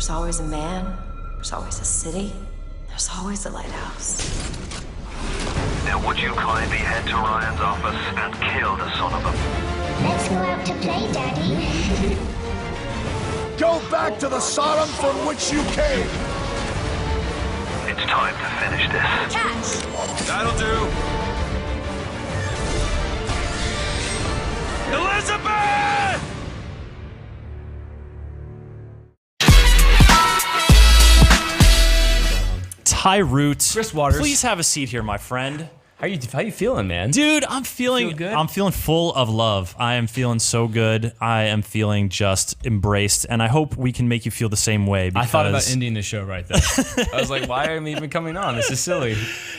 There's always a man, there's always a city, there's always a lighthouse. Now would you kindly head to Ryan's office and kill the son of a... Let's go out to play, Daddy. Go back to the Sodom from which you came! It's time to finish this. Catch! That'll do. Elizabeth! Ty Root, Chris Waters. please have a seat here, my friend. How you feeling, man? Dude, I'm feeling Feel good? I'm feeling full of love. I am feeling so good. I am feeling just embraced, and I hope we can make you feel the same way. I Because thought about ending the show right there. I was like, why am I even coming on? This is silly.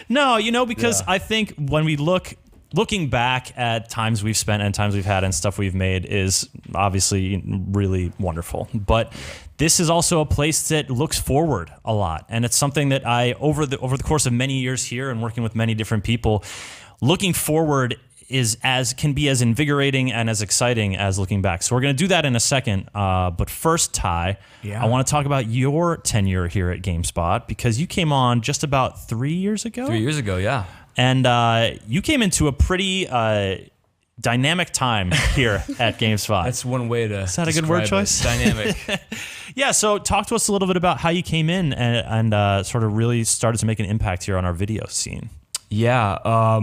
No, because Yeah. I think when we looking back at times we've spent and times we've had and stuff we've made is obviously really wonderful. But this is also a place that looks forward a lot, and it's something that I over the course of many years here and working with many different people, looking forward can be as invigorating and as exciting as looking back. So we're going to do that in a second. But first, Ty, Yeah. I want to talk about your tenure here at GameSpot, because you came on just about 3 years ago. 3 years ago, yeah. And you came into a pretty dynamic time here at GameSpot. That's one way to. Is that a good word describe it. choice? Dynamic. Yeah, so talk to us a little bit about how you came in and sort of really started to make an impact here on our video scene. Yeah. I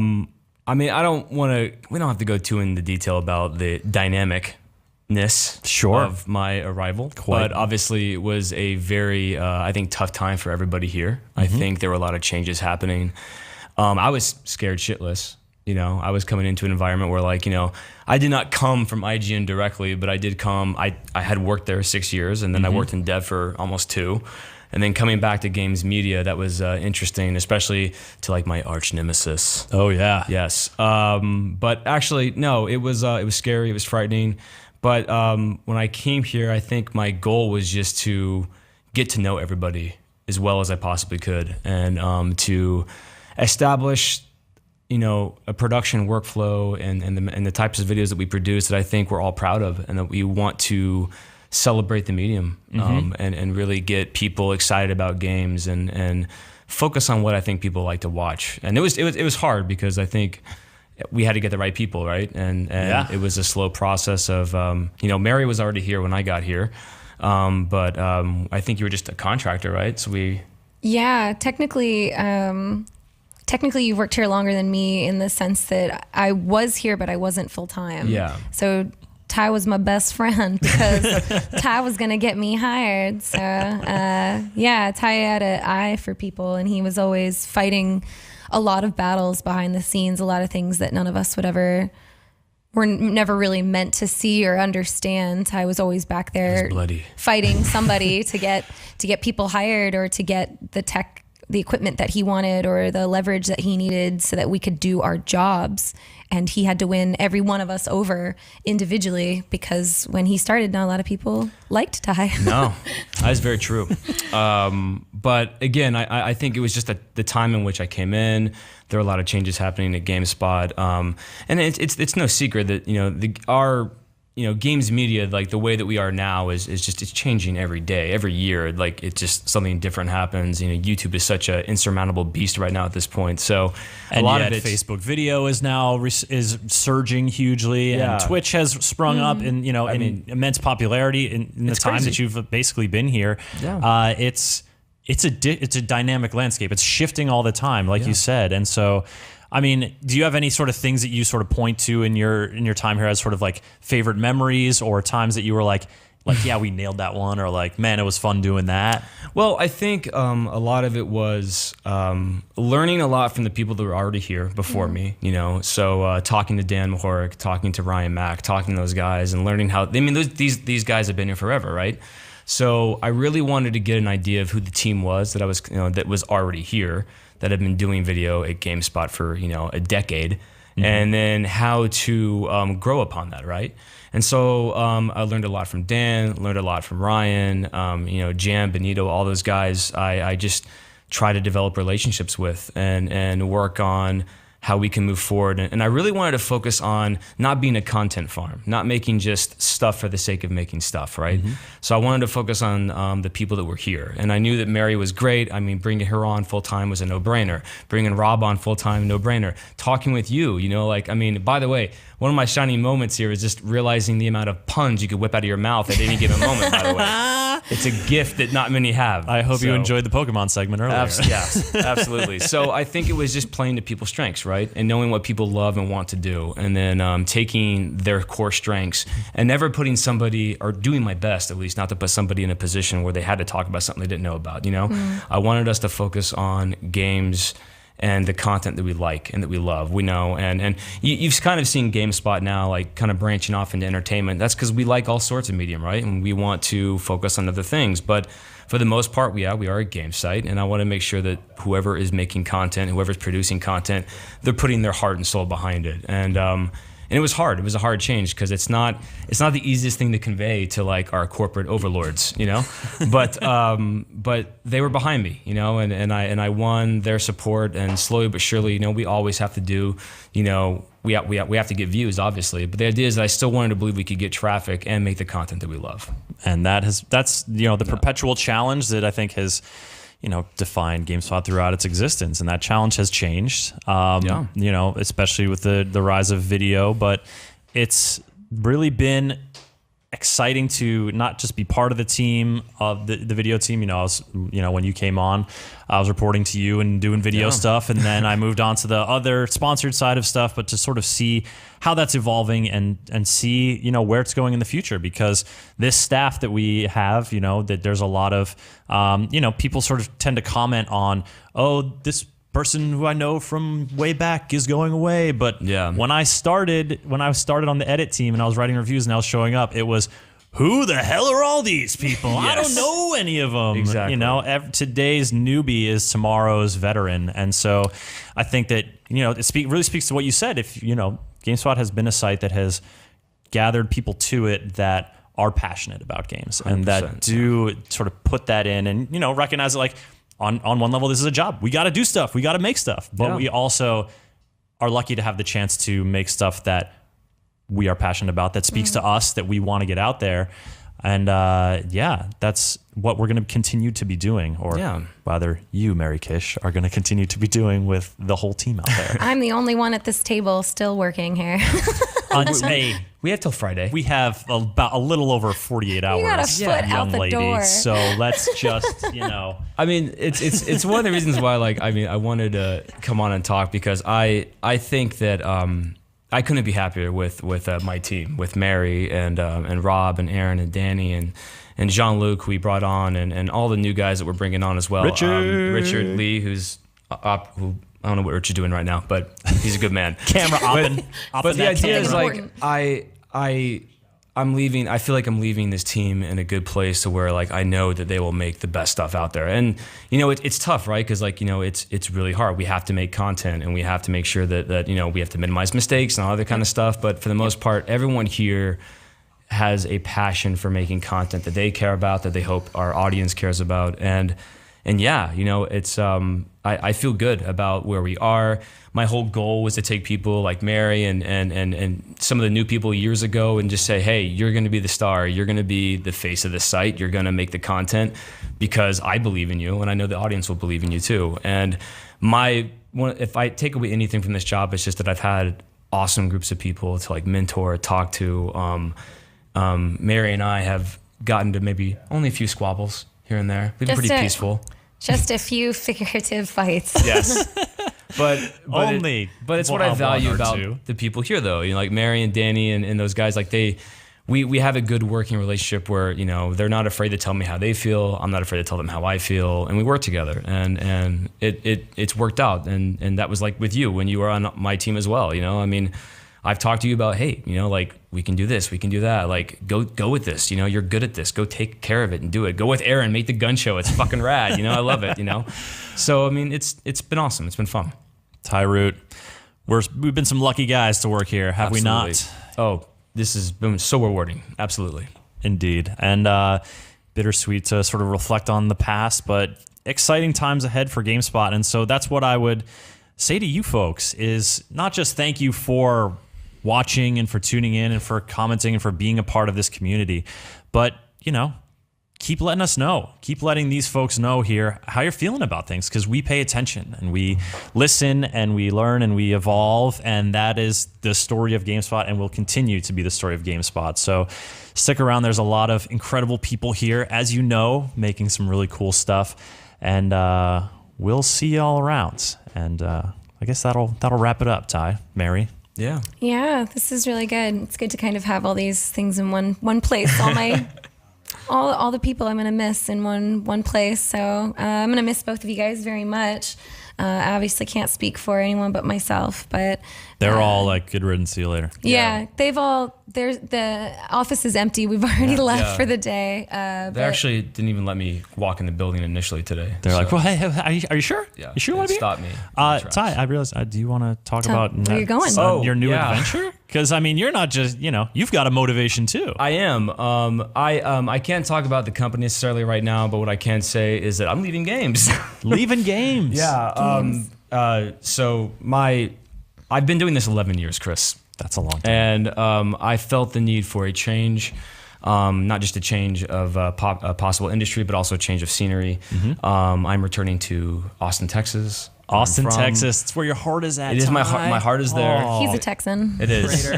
mean, we don't have to go too into detail about the dynamicness Sure. of my arrival. Quite. But obviously it was a very, I think, tough time for everybody here. I think there were a lot of changes happening. I was scared shitless. I was coming into an environment where, I did not come from IGN directly, but I did come. I had worked there 6 years, and then I worked in dev for almost 2. And then coming back to games media, that was interesting, especially to my arch nemesis. Oh, yeah. Yes. But actually, no, it was scary. It was frightening. But when I came here, I think my goal was just to get to know everybody as well as I possibly could, and to establish, a production workflow and the types of videos that we produce that I think we're all proud of, and that we want to celebrate the medium, and really get people excited about games and focus on what I think people like to watch. And it was hard because I think we had to get the right people, right? And Yeah. it was a slow process of, Mary was already here when I got here. But I think you were just a contractor, right? So Yeah, technically, you've worked here longer than me in the sense that I was here, but I wasn't full time. Yeah. So Ty was my best friend because Ty was gonna get me hired. So Ty had an eye for people, and he was always fighting a lot of battles behind the scenes, a lot of things that none of us were never really meant to see or understand. Ty was always back there bloody. fighting somebody to get people hired, or to get the equipment that he wanted, or the leverage that he needed so that we could do our jobs. And he had to win every one of us over individually, because when he started, not a lot of people liked Ty. No, that is very true. But again, I think it was just the time in which I came in. There were a lot of changes happening at GameSpot, and it's no secret that our games media, the way that we are now is just, it's changing every day, every year. It's just something different happens. YouTube is such an insurmountable beast right now at this point. So And a lot yet of it, Facebook video is now is surging hugely, Yeah. and Twitch has sprung up in immense popularity in the It's time crazy. that you've basically been here. Yeah. It's a dynamic landscape. It's shifting all the time, like you said. And so, do you have any sort of things that you sort of point to in your time here as sort of favorite memories, or times that you were like, yeah, we nailed that one, or man, it was fun doing that? Well, I think a lot of it was learning a lot from the people that were already here before me, So talking to Dan Mahorek, talking to Ryan Mack, talking to those guys, and learning how, these guys have been here forever, right? So I really wanted to get an idea of who the team was that that was already here, that had been doing video at GameSpot for a decade, and then how to grow upon that, right? And so I learned a lot from Dan, learned a lot from Ryan, Jam, Benito, all those guys. I just try to develop relationships with and work on how we can move forward. And I really wanted to focus on not being a content farm, not making just stuff for the sake of making stuff, right? So I wanted to focus on the people that were here. And I knew that Mary was great. I mean, bringing her on full-time was a no-brainer. Bringing Rob on full-time, no-brainer. Talking with you, you know, like, I mean, by the way, one of my shining moments here is just realizing the amount of puns you could whip out of your mouth at any given moment, by the way. It's a gift that not many have. I hope you So- enjoyed the Pokemon segment earlier. Yes, absolutely. So I think it was just playing to people's strengths, right? And knowing what people love and want to do. And then taking their core strengths and never putting somebody, or doing my best at least, not to put somebody in a position where they had to talk about something they didn't know about, you know? I wanted us to focus on games and the content that we like and that we love, we know. And you've kind of seen GameSpot now like kind of branching off into entertainment. That's because we like all sorts of medium, right? And we want to focus on other things. But for the most part, we are a game site, and I want to make sure that whoever is making content, whoever's producing content, they're putting their heart and soul behind it. And it was hard. It was a hard change because it's not the easiest thing to convey to like our corporate overlords, you know. But they were behind me, you know, and I won their support. And slowly but surely, you know, we always have to do, you know, we have to get views, obviously. But the idea is that I still wanted to believe we could get traffic and make the content that we love. And that's you know, the perpetual challenge that I think has, you know, defined GameSpot throughout its existence, and that challenge has changed. You know, especially with the rise of video, but it's really been exciting to not just be part of the team, of the video team. When you came on, I was reporting to you and doing video stuff, and then I moved on to the other sponsored side of stuff, but to sort of see how that's evolving and see, you know, where it's going in the future, because this staff that we have, you know, that there's a lot of, you know, people sort of tend to comment on, oh, this person who I know from way back is going away. But when I started on the edit team and I was writing reviews and I was showing up, it was, who the hell are all these people? I don't know any of them. Exactly. You know, today's newbie is tomorrow's veteran. And so I think that, you know, it really speaks to what you said. If, you know, GameSpot has been a site that has gathered people to it that are passionate about games and that do sort of put that in and, you know, recognize it like, on one level, this is a job. We got to do stuff. We got to make stuff. But we also are lucky to have the chance to make stuff that we are passionate about, that speaks to us, that we want to get out there. And that's what we're going to continue to be doing. Or rather, you, Mary Kish, are going to continue to be doing with the whole team out there. I'm the only one at this table still working here. Hey, We have till Friday. we have about a little over 48 hours, got a foot out young the lady. door. So let's just, you know. I mean, it's one of the reasons why, like, I mean, I wanted to come on and talk because I think that I couldn't be happier with my team, with Mary and Rob and Aaron and Danny and Jean-Luc we brought on and all the new guys that we're bringing on as well. Richard Lee, who I don't know what Richard's doing right now, but he's a good man. Camera opping. But the idea is like Important. I'm leaving. I feel like I'm leaving this team in a good place to where like I know that they will make the best stuff out there. And you know it's tough, right? Because like you know it's really hard. We have to make content and we have to make sure that you know we have to minimize mistakes and all other kind of stuff. But for the most part, everyone here has a passion for making content that they care about, that they hope our audience cares about, and yeah, you know, it's I feel good about where we are. My whole goal was to take people like Mary and some of the new people years ago and just say, hey, you're going to be the star. You're going to be the face of the site. You're going to make the content because I believe in you, and I know the audience will believe in you too. And if I take away anything from this job, it's just that I've had awesome groups of people to like mentor, talk to. Mary and I have gotten to maybe only a few squabbles here and there. We've been pretty peaceful. Just a few figurative fights. Yes. But it's what I value one or about two. the people here, though. You know, like Mary and Danny and those guys. Like we have a good working relationship where you know they're not afraid to tell me how they feel. I'm not afraid to tell them how I feel, and we work together. And it's worked out. And that was like with you when you were on my team as well. You know, I mean, I've talked to you about, hey, you know, like we can do this, we can do that. Like go with this. You know, you're good at this. Go take care of it and do it. Go with Aaron, make the gun show. It's fucking rad. You know, I love it. You know, so I mean, it's been awesome. It's been fun. Ty Root, we've been some lucky guys to work here, have we not? Oh, this has been so rewarding. Absolutely. Indeed. And bittersweet to sort of reflect on the past, but exciting times ahead for GameSpot. And so that's what I would say to you folks is not just thank you for watching and for tuning in and for commenting and for being a part of this community, but, you know, keep letting us know. Keep letting these folks know here how you're feeling about things, because we pay attention and we listen and we learn and we evolve, and that is the story of GameSpot and will continue to be the story of GameSpot. So stick around. There's a lot of incredible people here, as you know, making some really cool stuff, and we'll see you all around. And I guess that'll wrap it up, Ty, Mary. Yeah. Yeah, this is really good. It's good to kind of have all these things in one place. All the people I'm gonna miss in one place. So I'm gonna miss both of you guys very much. I obviously can't speak for anyone but myself, but They're all like, good riddance, see you later. yeah, the office is empty. We've already left for the day. They actually didn't even let me walk in the building initially today. They're like, well, hey, are you sure? Yeah, You sure you want to be? stop me. Ty, I realized, do you want to talk about where you're going. your new yeah. adventure? Because, I mean, you're not just, you've got a motivation too. I am. I can't talk about the company necessarily right now, but what I can say is that I'm leaving games. Leaving games. Yeah. So I've been doing this 11 years, Chris. That's a long time. And I felt the need for a change, not just a change of a possible industry, but also a change of scenery. I'm returning to Austin, Texas. Austin, I'm from. Texas. It's where your heart is at. It is my Ty. heart is there. Oh. He's a Texan. It is.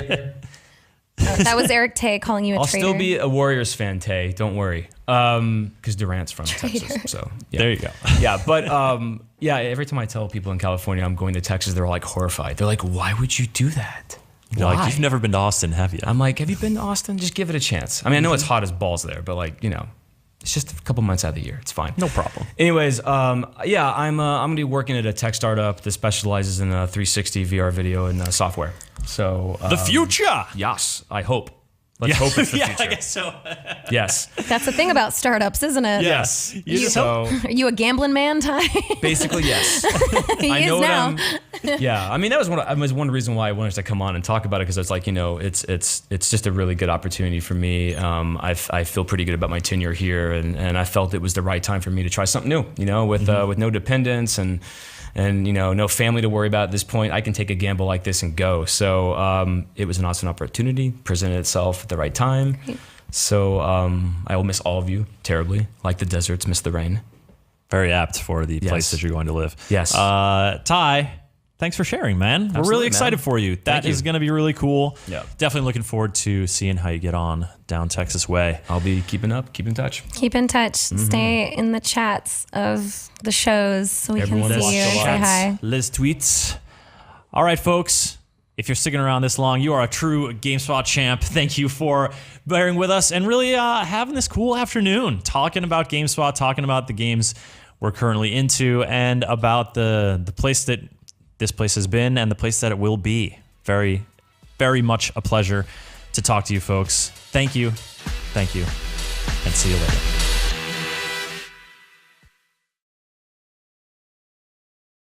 That was Eric Tay calling you a I'll traitor. still be a Warriors fan, Tay. Don't worry. Because Durant's from Texas. So yeah. There you go. Yeah, but yeah, every time I tell people in California I'm going to Texas, they're like horrified. They're like, why would you do that? You're Why? like, you've never been to Austin, have you? I'm like, have you been to Austin? Just give it a chance. I mean, I know it's hot as balls there, but like, it's just a couple months out of the year. It's fine. No problem. Anyways, yeah, I'm gonna be working at a tech startup that specializes in 360 VR video and software. So The future. yes, I hope. Let's hope it's the yeah, future. I guess so. Yes. That's the thing about startups, isn't it? Yes. You- So Are you a gambling man, Ty? basically, yes. He I know is what now. yeah, I mean that was one reason why I wanted to come on and talk about it, because it's like it's just a really good opportunity for me. I feel pretty good about my tenure here, and I felt it was the right time for me to try something new. With no dependents and no family to worry about at this point. I can take a gamble like this and go. So it was an awesome opportunity, presented itself at the right time. Great. So I will miss all of you terribly, like the deserts miss the rain. Very apt for the place Yes. that you're going to live. Yes. Ty, thanks for sharing, man. We're really Absolutely, excited man. for you. That Thank you. is going to be really cool. Yeah. Definitely looking forward to seeing how you get on down Texas way. I'll be keep in touch. Keep in touch. Stay in the chats of the shows so we Everyone can watch see you the and say lights. hi. Liz tweets. All right, folks. If you're sticking around this long, you are a true GameSpot champ. Thank you for bearing with us and really having this cool afternoon, talking about GameSpot, talking about the games we're currently into, and about the place that this place has been and the place that it will be. Very, very much a pleasure to talk to you folks. Thank you, and see you later.